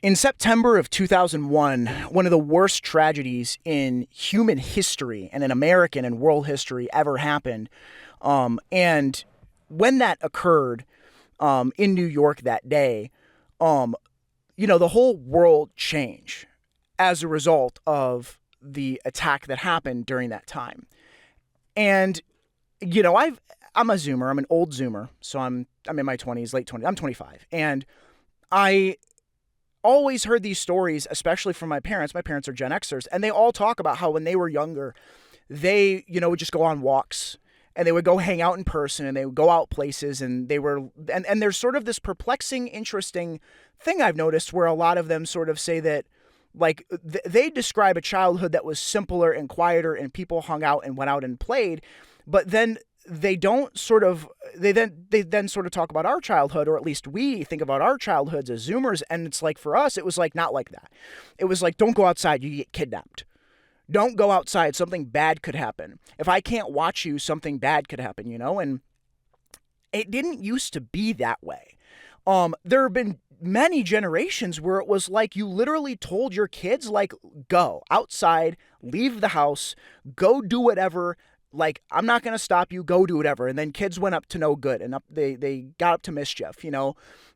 In September of 2001, one of the worst tragedies in human history and in American and world history ever happened. And when that occurred in New York that day, um, the whole world changed as a result of the attack that happened during that time. And I'm a Zoomer. I'm an old Zoomer, so I'm in my 20s, late 20s. I'm 25, and I always heard these stories, especially from my parents. My parents are Gen Xers, and they all talk about how when they were younger, they, would just go on walks and they would go hang out in person and they would go out places and they were, and there's sort of this perplexing, interesting thing I've noticed where a lot of them sort of say that, like, they describe a childhood that was simpler and quieter and people hung out and went out and played, but then they don't sort of they then sort of talk about our childhood, or at least we think about our childhoods as Zoomers, and it's like for us it was like not like that. It was like, don't go outside, you get kidnapped. Don't go outside, something bad could happen. If I can't watch you, something bad could happen, and it didn't used to be that way. There have been many generations where it was like you literally told your kids, like, go outside, leave the house, go do whatever. Like, I'm not going to stop you, go do whatever. And then kids went up to no good and they got up to mischief,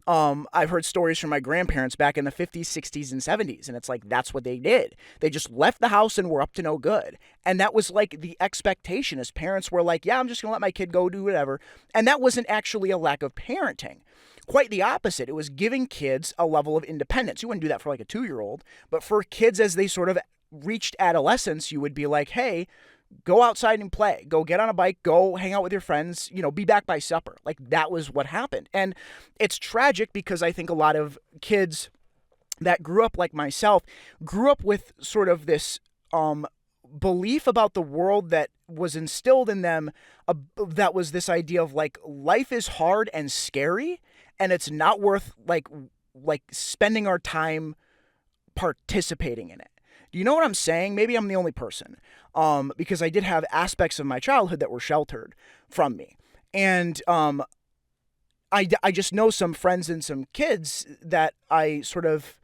I've heard stories from my grandparents back in the 50s, 60s, and 70s. And it's like, that's what they did. They just left the house and were up to no good. And that was like the expectation, as parents were like, yeah, I'm just going to let my kid go do whatever. And that wasn't actually a lack of parenting. Quite the opposite. It was giving kids a level of independence. You wouldn't do that for like a 2-year-old, but for kids as they sort of reached adolescence, you would be like, hey, go outside and play. Go get on a bike. Go hang out with your friends. Be back by supper. Like, that was what happened. And it's tragic because I think a lot of kids that grew up like myself grew up with sort of this belief about the world that was instilled in them, that was this idea of like life is hard and scary and it's not worth like spending our time participating in it. Do you know what I'm saying? Maybe I'm the only person, because I did have aspects of my childhood that were sheltered from me. And I just know some friends and some kids that I sort of,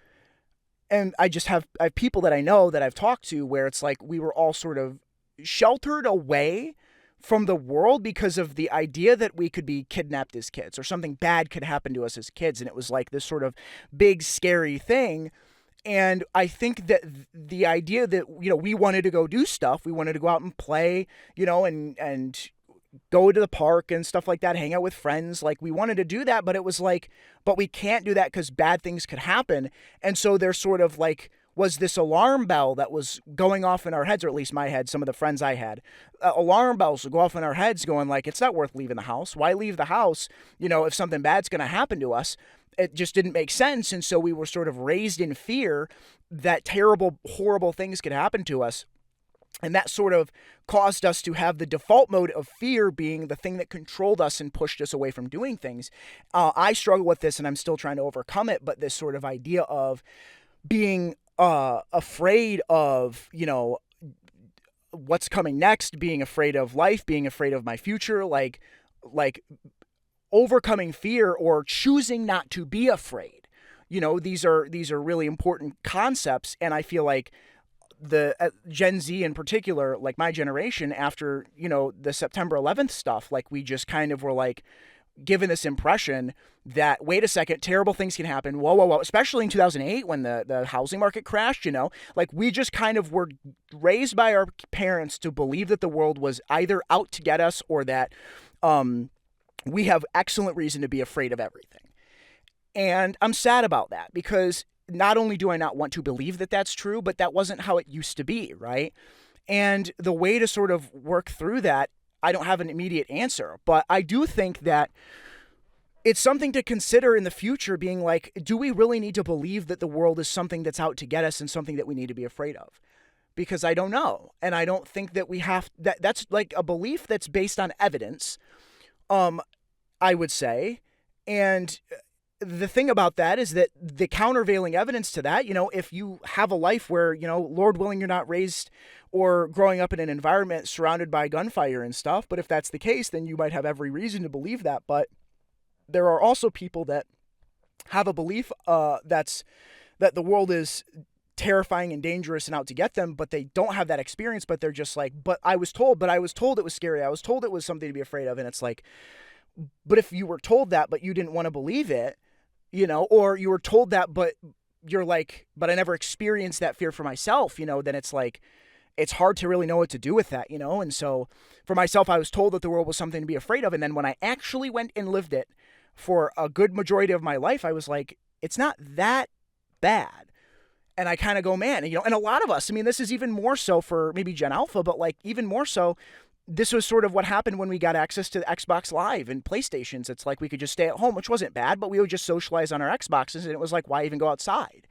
and I have people that I know that I've talked to where it's like we were all sort of sheltered away from the world because of the idea that we could be kidnapped as kids or something bad could happen to us as kids. And it was like this sort of big, scary thing. And I think that the idea that, we wanted to go do stuff, we wanted to go out and play, and go to the park and stuff like that, hang out with friends. Like, we wanted to do that, but it was like, but we can't do that because bad things could happen. And so there sort of like was this alarm bell that was going off in our heads, or at least my head, some of the friends I had, alarm bells would go off in our heads going like, it's not worth leaving the house. Why leave the house? If something bad's going to happen to us. It just didn't make sense. And so we were sort of raised in fear that terrible, horrible things could happen to us. And that sort of caused us to have the default mode of fear being the thing that controlled us and pushed us away from doing things. I struggle with this and I'm still trying to overcome it. But this sort of idea of being afraid of, what's coming next, being afraid of life, being afraid of my future, like overcoming fear or choosing not to be afraid. These are really important concepts. And I feel like the Gen Z in particular, like my generation, after, the September 11th stuff, like we just kind of were like given this impression that, wait a second, terrible things can happen. Whoa. Especially in 2008 when the housing market crashed, like we just kind of were raised by our parents to believe that the world was either out to get us or that, we have excellent reason to be afraid of everything. And I'm sad about that because not only do I not want to believe that that's true, but that wasn't how it used to be, right? And the way to sort of work through that, I don't have an immediate answer, but I do think that it's something to consider in the future, being like, do we really need to believe that the world is something that's out to get us and something that we need to be afraid of? Because I don't know. And I don't think that we have, that's like a belief that's based on evidence, I would say. And the thing about that is that the countervailing evidence to that, if you have a life where, Lord willing, you're not raised or growing up in an environment surrounded by gunfire and stuff, but if that's the case, then you might have every reason to believe that. But there are also people that have a belief that's that the world is terrifying and dangerous and out to get them, but they don't have that experience, but they're just like, but I was told it was scary. I was told it was something to be afraid of. And it's like, but if you were told that, but you didn't want to believe it, or you were told that, but you're like, but I never experienced that fear for myself, then it's like, it's hard to really know what to do with that, And so for myself, I was told that the world was something to be afraid of. And then when I actually went and lived it for a good majority of my life, I was like, it's not that bad. And I kind of go, man, and a lot of us, this is even more so for maybe Gen Alpha, but like even more so, this was sort of what happened when we got access to Xbox Live and PlayStations. It's like we could just stay at home, which wasn't bad, but we would just socialize on our Xboxes. And it was like, why even go outside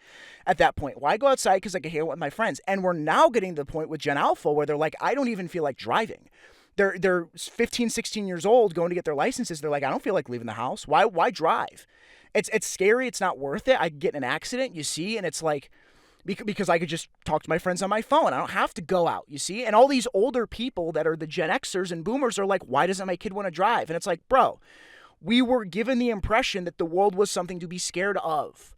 at that point? Why go outside? Because I could hang out with my friends. And we're now getting to the point with Gen Alpha where they're like, I don't even feel like driving. They're 15, 16 years old going to get their licenses. They're like, I don't feel like leaving the house. Why drive? It's scary. It's not worth it. I could get in an accident, and it's like, because I could just talk to my friends on my phone. I don't have to go out, And all these older people that are the Gen Xers and boomers are like, why doesn't my kid want to drive? And it's like, bro, we were given the impression that the world was something to be scared of.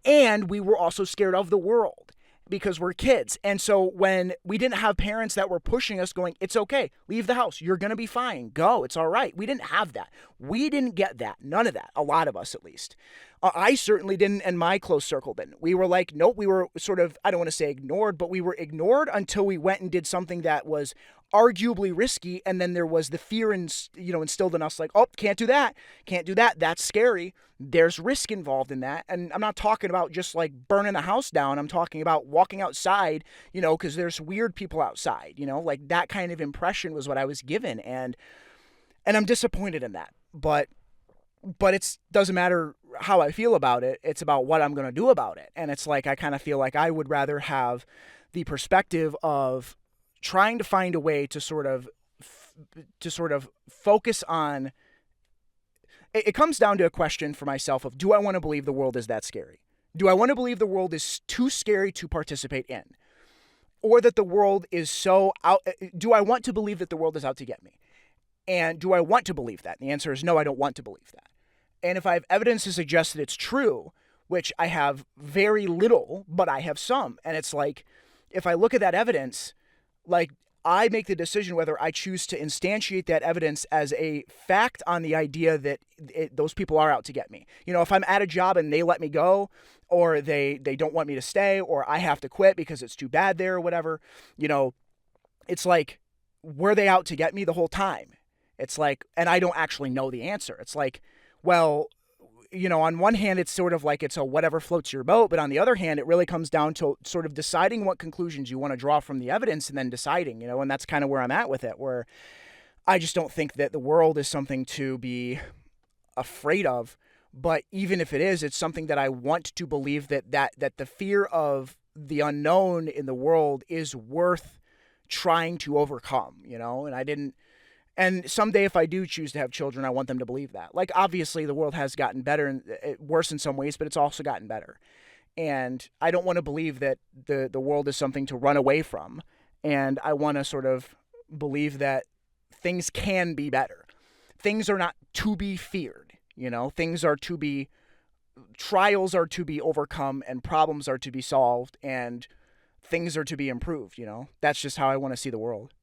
And we were also scared of the world because we're kids. And so when we didn't have parents that were pushing us going, it's okay, leave the house, you're going to be fine, go, it's all right. We didn't have that. We didn't get that. None of that. A lot of us, at least. I certainly didn't, and my close circle didn't. We were like, nope, we were sort of, I don't want to say ignored, but we were ignored until we went and did something that was arguably risky. And then there was the fear instilled in us like, oh, can't do that. That's scary. There's risk involved in that. And I'm not talking about just like burning the house down. I'm talking about walking outside, because there's weird people outside, like that kind of impression was what I was given. And I'm disappointed in that. But it doesn't matter how I feel about it. It's about what I'm going to do about it. And it's like, I kind of feel like I would rather have the perspective of trying to find a way to sort of focus on. It comes down to a question for myself of, do I want to believe the world is that scary? Do I want to believe the world is too scary to participate in? Or that the world is so out? Do I want to believe that the world is out to get me? And do I want to believe that? And the answer is no, I don't want to believe that. And if I have evidence to suggest that it's true, which I have very little, but I have some, and it's like, if I look at that evidence, like I make the decision whether I choose to instantiate that evidence as a fact on the idea that those people are out to get me. If I'm at a job and they let me go, or they don't want me to stay, or I have to quit because it's too bad there or whatever, it's like, were they out to get me the whole time? It's like, and I don't actually know the answer. It's like, well, on one hand, it's sort of like it's a whatever floats your boat. But on the other hand, it really comes down to sort of deciding what conclusions you want to draw from the evidence and then deciding, and that's kind of where I'm at with it, where I just don't think that the world is something to be afraid of. But even if it is, it's something that I want to believe that the fear of the unknown in the world is worth trying to overcome, and I didn't. And someday if I do choose to have children, I want them to believe that. Like, obviously, the world has gotten better and worse in some ways, but it's also gotten better. And I don't want to believe that the world is something to run away from. And I want to sort of believe that things can be better. Things are not to be feared. Things are to be, trials are to be overcome, and problems are to be solved, and things are to be improved. That's just how I want to see the world.